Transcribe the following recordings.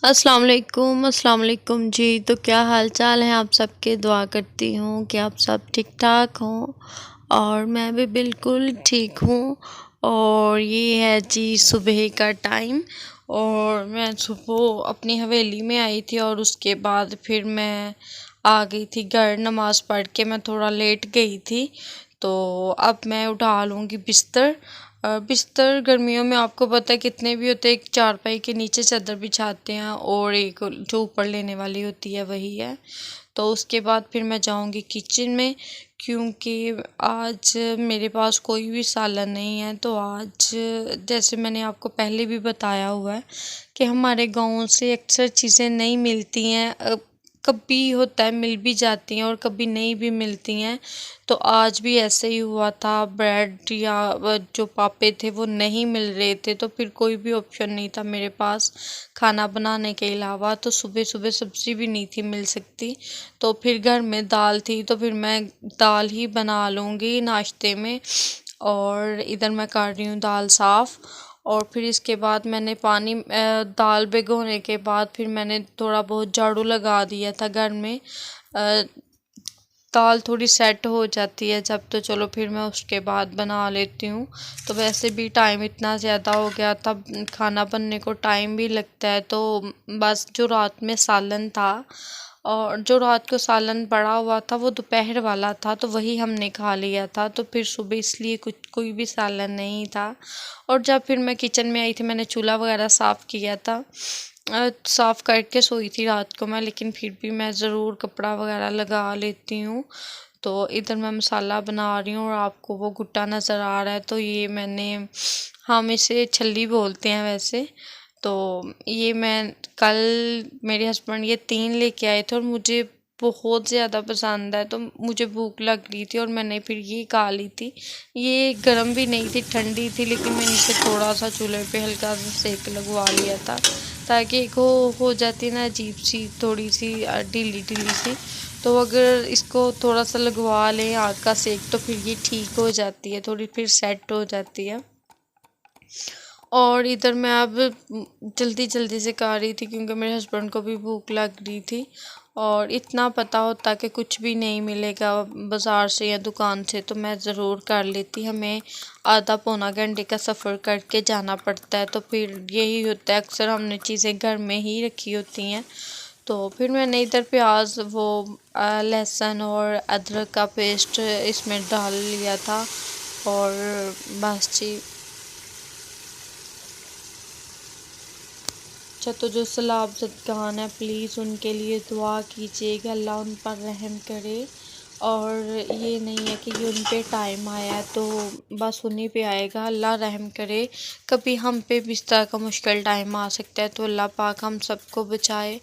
अस्सलाम वालेकुम जी। तो क्या हाल चाल है आप सबके? दुआ करती हूँ कि आप सब ठीक ठाक हों और मैं भी बिल्कुल ठीक हूँ। और ये है जी सुबह का टाइम और मैं सुबह अपनी हवेली में आई थी और उसके बाद फिर मैं आ गई थी घर। नमाज़ पढ़ के मैं थोड़ा लेट गई थी, तो अब मैं उठा लूँगी बिस्तर। बिस्तर गर्मियों में आपको पता है कितने भी होते हैं, एक चारपाई के नीचे चादर बिछाते हैं और एक जो ऊपर लेने वाली होती है वही है। तो उसके बाद फिर मैं जाऊंगी किचन में, क्योंकि आज मेरे पास कोई भी सालन नहीं है। तो आज जैसे मैंने आपको पहले भी बताया हुआ है कि हमारे गाँव से अक्सर चीज़ें नहीं मिलती हैं। कभी होता है मिल भी जाती हैं और कभी नहीं भी मिलती हैं। तो आज भी ऐसे ही हुआ था, ब्रेड या जो पापे थे वो नहीं मिल रहे थे, तो फिर कोई भी ऑप्शन नहीं था मेरे पास खाना बनाने के अलावा। तो सुबह सुबह सब्ज़ी भी नहीं थी मिल सकती, तो फिर घर में दाल थी तो फिर मैं दाल ही बना लूँगी नाश्ते में। और इधर मैं कर रही हूँ दाल साफ़। और फिर इसके बाद मैंने दाल भिगोने के बाद फिर मैंने थोड़ा बहुत झाड़ू लगा दिया था घर में। अ, दाल थोड़ी सेट हो जाती है जब, तो चलो फिर मैं उसके बाद बना लेती हूँ। तो वैसे भी टाइम इतना ज़्यादा हो गया था, खाना बनने को टाइम भी लगता है। तो बस जो रात में सालन था और जो रात को सालन पड़ा हुआ था वो दोपहर वाला था, तो वही हमने खा लिया था। तो फिर सुबह इसलिए कुछ कोई भी सालन नहीं था। और जब फिर मैं किचन में आई थी मैंने चूल्हा वगैरह साफ़ किया था। साफ़ करके सोई थी रात को मैं, लेकिन फिर भी मैं ज़रूर कपड़ा वगैरह लगा लेती हूँ। तो इधर मैं मसाला बना रही हूँ और आपको वो गुट्टा नज़र आ रहा है, तो ये मैंने, हम इसे छल्ली बोलते हैं वैसे। तो ये मैं कल, मेरे हस्बैंड ये 3 लेके आए थे और मुझे बहुत ज़्यादा पसंद है, तो मुझे भूख लग रही थी और मैंने फिर ये खा ली थी। ये गर्म भी नहीं थी, ठंडी थी, लेकिन मैंने इसे थोड़ा सा चूल्हे पे हल्का सा सेक लगवा लिया था, ताकि एक हो जाती ना अजीब सी, थोड़ी सी ढीली ढीली सी। तो अगर इसको थोड़ा सा लगवा लें आग का सेक तो फिर ये ठीक हो जाती है, थोड़ी फिर सेट हो जाती है। और इधर मैं अब जल्दी जल्दी से कर रही थी क्योंकि मेरे हस्बैंड को भी भूख लग रही थी। और इतना पता होता कि कुछ भी नहीं मिलेगा बाज़ार से या दुकान से तो मैं ज़रूर कर लेती। हमें आधा पौना घंटे का सफ़र करके जाना पड़ता है, तो फिर यही होता है, अक्सर हमने चीज़ें घर में ही रखी होती हैं। तो फिर मैंने इधर प्याज वो लहसुन और अदरक का पेस्ट इसमें डाल लिया था। और बस जी। अच्छा, तो जो सैलाब ज़दगान है प्लीज़ उनके लिए दुआ कीजिएगा, अल्लाह उन पर रहम करे। और ये नहीं है कि ये उन पे टाइम आया है तो बस उन्हीं पे आएगा, अल्लाह रहम करे। कभी हम पे भी इस तरह का मुश्किल टाइम आ सकता है, तो अल्लाह पाक हम सबको बचाए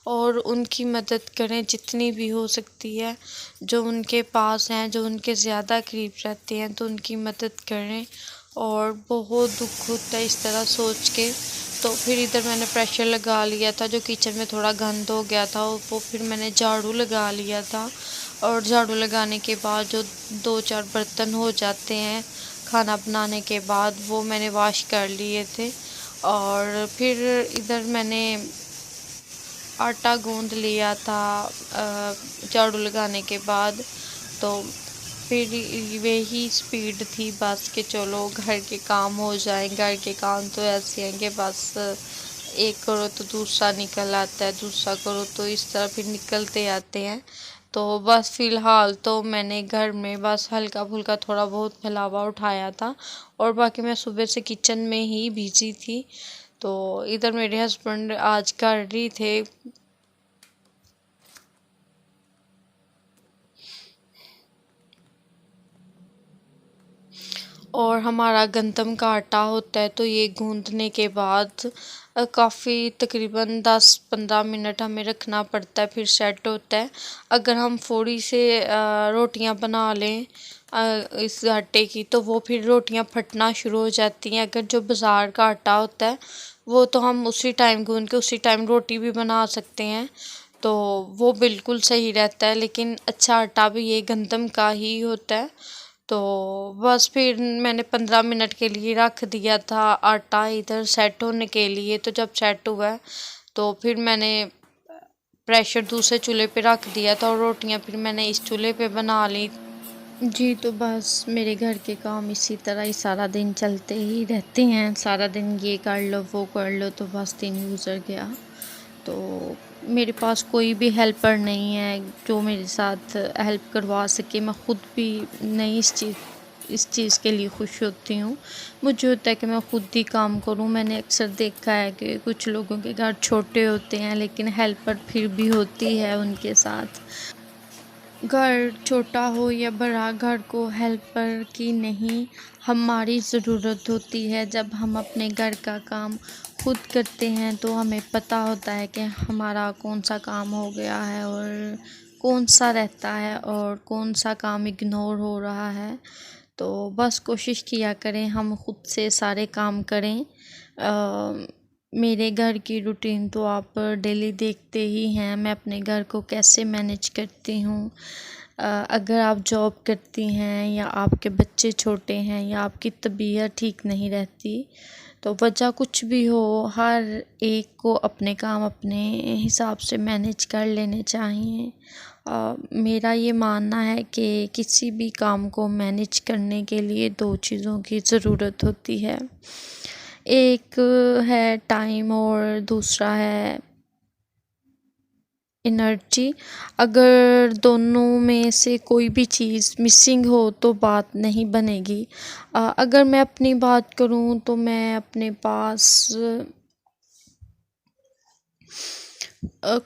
और उनकी मदद करें जितनी भी हो सकती है। जो उनके पास हैं, जो उनके ज़्यादा करीब रहते हैं, तो उनकी मदद करें। और बहुत दुख होता है इस तरह सोच के। तो फिर इधर मैंने प्रेशर लगा लिया था, जो किचन में थोड़ा गंद हो गया था वो फिर मैंने झाड़ू लगा लिया था। और झाड़ू लगाने के बाद जो 2-4 बर्तन हो जाते हैं खाना बनाने के बाद, वो मैंने वॉश कर लिए थे। और फिर इधर मैंने आटा गूंद लिया था झाड़ू लगाने के बाद। तो फिर वही स्पीड थी बस कि चलो घर के काम हो जाएं। घर के काम तो ऐसे हैं कि बस एक करो तो दूसरा निकल आता है, दूसरा करो तो इस तरह फिर निकलते आते हैं। तो बस फ़िलहाल तो मैंने घर में बस हल्का फुल्का थोड़ा बहुत फैलावा उठाया था और बाकी मैं सुबह से किचन में ही बिजी थी। तो इधर मेरे हस्बैंड आज कर रही थे। और हमारा गंदम का आटा होता है, तो ये गूँदने के बाद काफ़ी तकरीबन 10-15 मिनट हमें रखना पड़ता है, फिर सेट होता है। अगर हम थोड़ी से रोटियां बना लें इस आटे की, तो वो फिर रोटियां फटना शुरू हो जाती हैं। अगर जो बाज़ार का आटा होता है वो तो हम उसी टाइम गूँध के उसी टाइम रोटी भी बना सकते हैं, तो वो बिल्कुल सही रहता है। लेकिन अच्छा आटा भी ये गंदम का ही होता है। तो बस फिर मैंने 15 मिनट के लिए रख दिया था आटा इधर सेट होने के लिए। तो जब सेट हुआ तो फिर मैंने प्रेशर दूसरे चूल्हे पे रख दिया था और रोटियां फिर मैंने इस चूल्हे पे बना ली। जी, तो बस मेरे घर के काम इसी तरह ही सारा दिन चलते ही रहते हैं। सारा दिन ये कर लो वो कर लो, तो बस दिन गुजर गया। तो मेरे पास कोई भी हेल्पर नहीं है जो मेरे साथ हेल्प करवा सके। मैं ख़ुद भी नहीं इस चीज़ के लिए खुश होती हूँ। मुझे होता है कि मैं ख़ुद ही काम करूँ। मैंने अक्सर देखा है कि कुछ लोगों के घर छोटे होते हैं लेकिन हेल्पर फिर भी होती है उनके साथ। घर छोटा हो या बड़ा, घर को हेल्पर की नहीं हमारी ज़रूरत होती है। जब हम अपने घर का काम खुद करते हैं तो हमें पता होता है कि हमारा कौन सा काम हो गया है और कौन सा रहता है और कौन सा काम इग्नोर हो रहा है। तो बस कोशिश किया करें हम खुद से सारे काम करें। मेरे घर की रूटीन तो आप डेली देखते ही हैं, मैं अपने घर को कैसे मैनेज करती हूँ। अगर आप जॉब करती हैं या आपके बच्चे छोटे हैं या आपकी तबीयत ठीक नहीं रहती, तो वजह कुछ भी हो, हर एक को अपने काम अपने हिसाब से मैनेज कर लेने चाहिए। मेरा ये मानना है कि किसी भी काम को मैनेज करने के लिए दो चीज़ों की ज़रूरत होती है। एक है टाइम और दूसरा है एनर्जी। अगर दोनों में से कोई भी चीज़ मिसिंग हो तो बात नहीं बनेगी। अगर मैं अपनी बात करूँ तो मैं अपने पास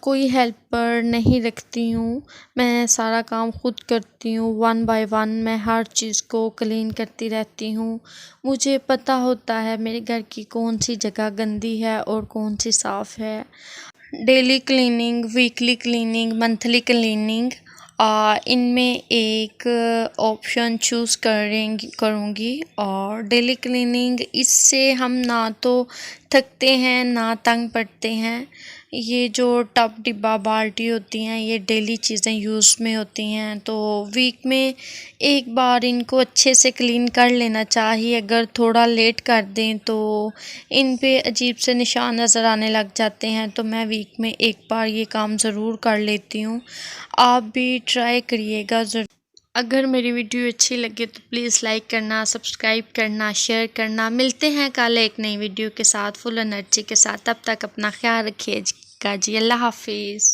कोई हेल्पर नहीं रखती हूँ। मैं सारा काम खुद करती हूँ, वन बाय वन मैं हर चीज़ को क्लीन करती रहती हूँ। मुझे पता होता है मेरे घर की कौन सी जगह गंदी है और कौन सी साफ़ है। Daily cleaning, weekly cleaning, monthly cleaning, इनमें एक ऑप्शन चूज़ करूँगी। और डेली क्लीनिंग, इससे हम ना तो थकते हैं ना तंग पड़ते हैं। ये जो टब डिब्बा बाल्टी होती हैं ये डेली चीज़ें यूज़ में होती हैं, तो वीक में एक बार इनको अच्छे से क्लीन कर लेना चाहिए। अगर थोड़ा लेट कर दें तो इन पे अजीब से निशान नज़र आने लग जाते हैं, तो मैं वीक में एक बार ये काम ज़रूर कर लेती हूँ। आप भी ट्राई करिएगा ज़रूर। अगर मेरी वीडियो अच्छी लगे तो प्लीज़ लाइक करना, सब्सक्राइब करना, शेयर करना। मिलते हैं कल एक नई वीडियो के साथ फुल एनर्जी के साथ। तब तक अपना ख्याल रखिएगा जी। अल्लाह हाफिज़।